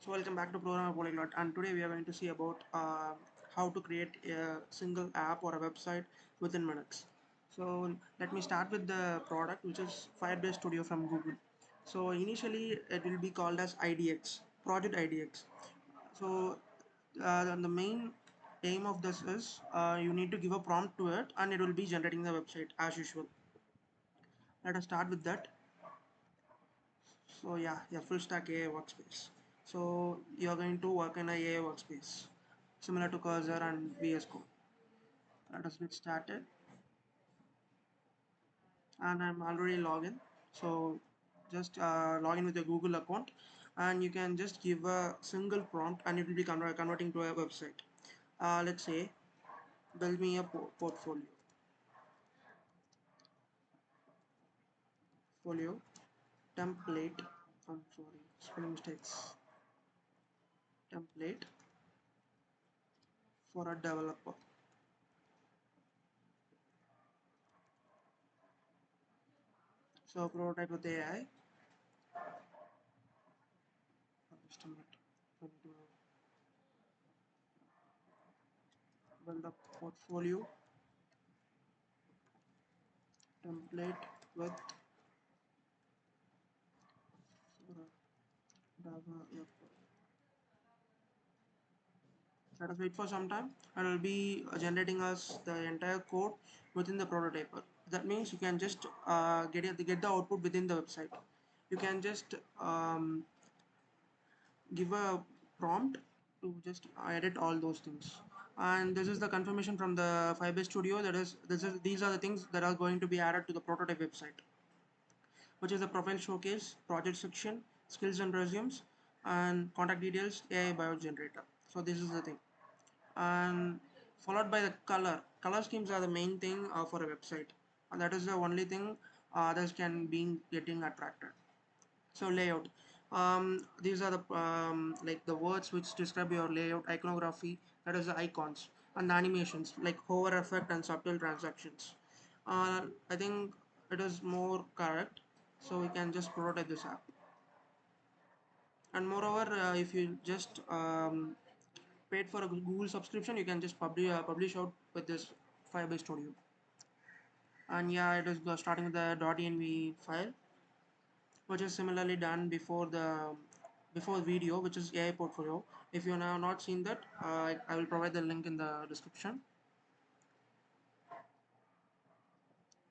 So welcome back to Programmer Polyglot, and today we are going to see about how to create a single app or a website within minutes. So let me start with the product, which is Firebase Studio from Google. So initially it will be called as IDX, Project IDX. So the main aim of this is you need to give a prompt to it, and it will be generating the website as usual. Let us start with that. So yeah, full stack AI workspace. So you're going to work in a AI workspace, similar to Cursor and VS Code. Let us get started. And I'm already logged in. So just log in with your Google account, and you can just give a single prompt, and it will be converting to a website. Let's say, build me a portfolio. Folio template. I'm sorry, spelling mistakes. Template for a developer. So prototype with AI. Just a minute. I need to build a portfolio template with Java. Let us wait for some time, and it will be generating us the entire code within the prototype. That means you can just get the output within the website. You can just give a prompt to just edit all those things. And this is the confirmation from the Firebase Studio. That is, these are the things that are going to be added to the prototype website, which is the profile showcase, project section, skills and resumes, and contact details, AI bio generator. So this is the thing, and followed by the color schemes are the main thing for a website, and that is the only thing others can be getting attracted. So layout, these are the like the words which describe your layout. Iconography, that is the icons, and the animations like hover effect and subtle transactions. I think it is more correct, so we can just prototype this app. And moreover, if you just paid for a Google subscription, you can just publish out with this Firebase Studio. And yeah, it is starting with the .env file, which is similarly done before video, which is AI portfolio. If you have not seen that, I will provide the link in the description.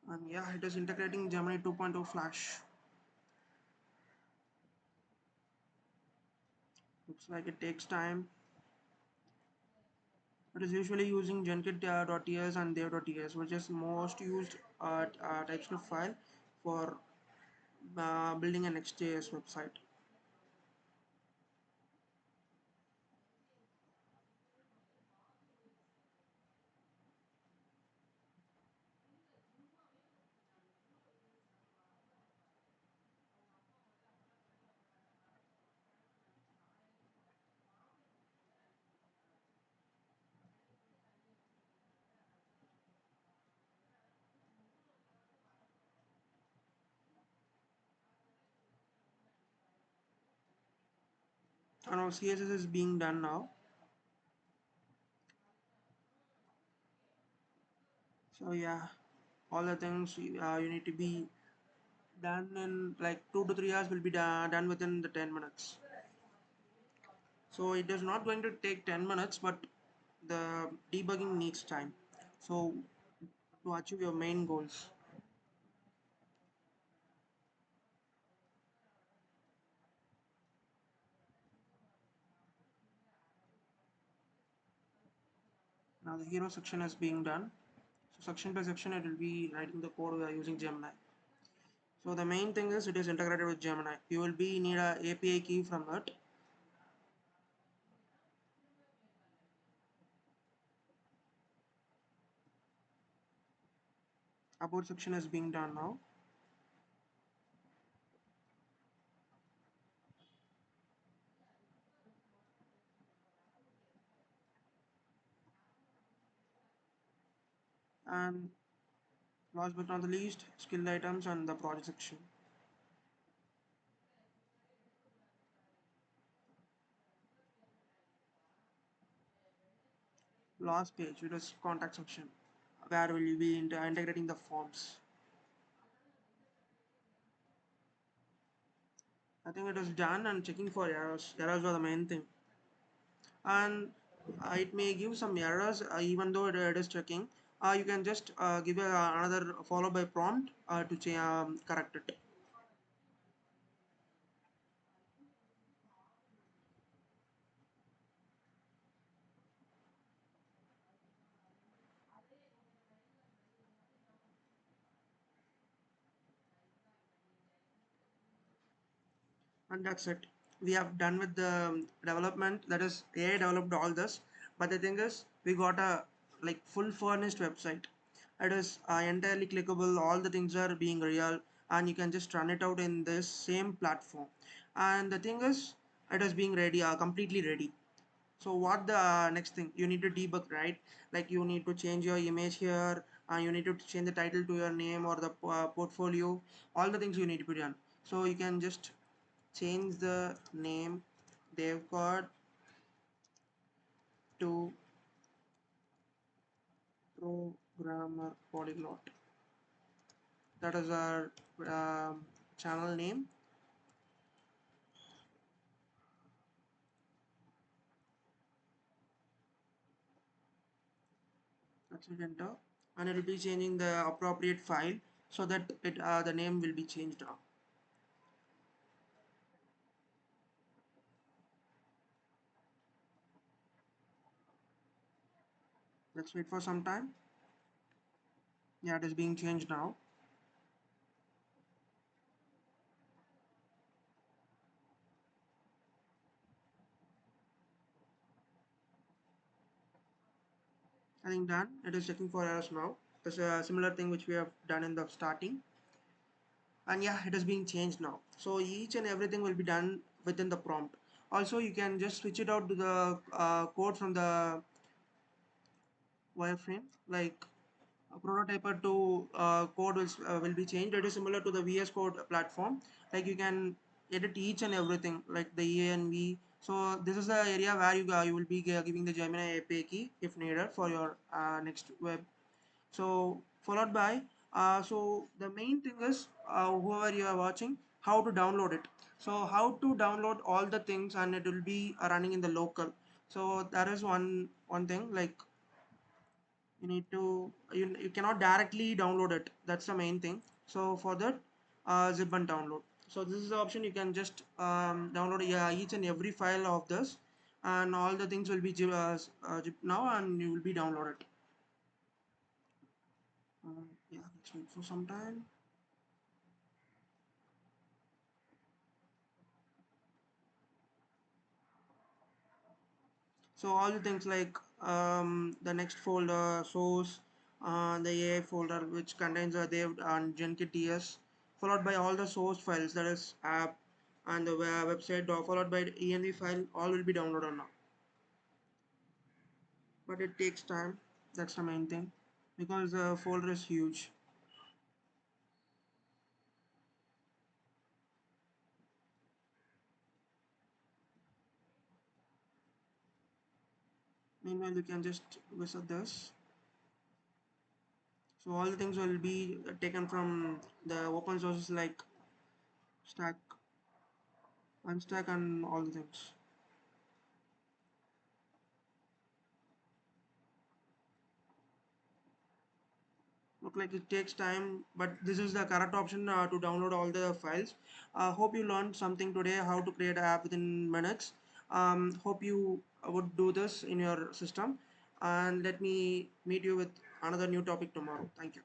And yeah, it is integrating Gemini 2.0 Flash. Looks like it takes time. It is usually using genkit.ts and dev.ts, which is most used TypeScript file for building an XJS website. And our CSS is being done now. So yeah, all the things you need to be done in like 2 to 3 hours will be done within the 10 minutes. So it is not going to take 10 minutes, but the debugging needs time. So to achieve your main goals. Now the hero section is being done. So section by section it will be writing the code we are using Gemini. So the main thing is it is integrated with Gemini. You will be need a API key from it. About section is being done now. And last but not the least, skill items and the project section. last page, it is contact section, where will you be integrating the forms. I think it is done and checking for errors. Errors are the main thing, and it may give some errors even though it is checking. You can just give another follow by prompt to correct it. And that's it. We have done with the development, that is AI developed all this, but the thing is we got a like full furnished website. It is entirely clickable, all the things are being real, and you can just run it out in this same platform. And the thing is it is being ready, completely ready. So what the next thing you need to debug, right? Like you need to change your image here, you need to change the title to your name or the portfolio, all the things you need to be done. So you can just change the name dev card to programmer polyglot. That is our channel name. That's it, enter, and it will be changing the appropriate file so that the name will be changed now. Let's wait for some time. Yeah, it is being changed now. I think done. It is checking for errors now. It's a similar thing which we have done in the starting, and yeah, it is being changed now. So each and everything will be done within the prompt. Also, you can just switch it out to the code from the wireframe, like a prototyper to code will be changed. It is similar to the VS Code platform. Like you can edit each and everything, like the ENV. So this is the area where you will be giving the Gemini API key if needed for your next web. So followed by so the main thing is whoever you are watching, how to download it. So how to download all the things, and it will be running in the local. So that is one thing, like you need to you cannot directly download it. That's the main thing. So for that, zip and download. So this is the option. You can just download each and every file of this, and all the things will be zip now, and you will be downloaded. Yeah, let's wait for some time. So all the things like the next folder, source, the AI folder which contains a dev and Jenkins TS, followed by all the source files, that is app and the website, followed by the env file, all will be downloaded now. But it takes time. That's the main thing, because the folder is huge. Meanwhile, you can just visit this. So all the things will be taken from the open sources like Stack, Unstack, and all the things. Look like it takes time, but this is the correct option to download all the files. Hope you learned something today, how to create an app within minutes. Hope you would do this in your system, and let me meet you with another new topic tomorrow. Thank you.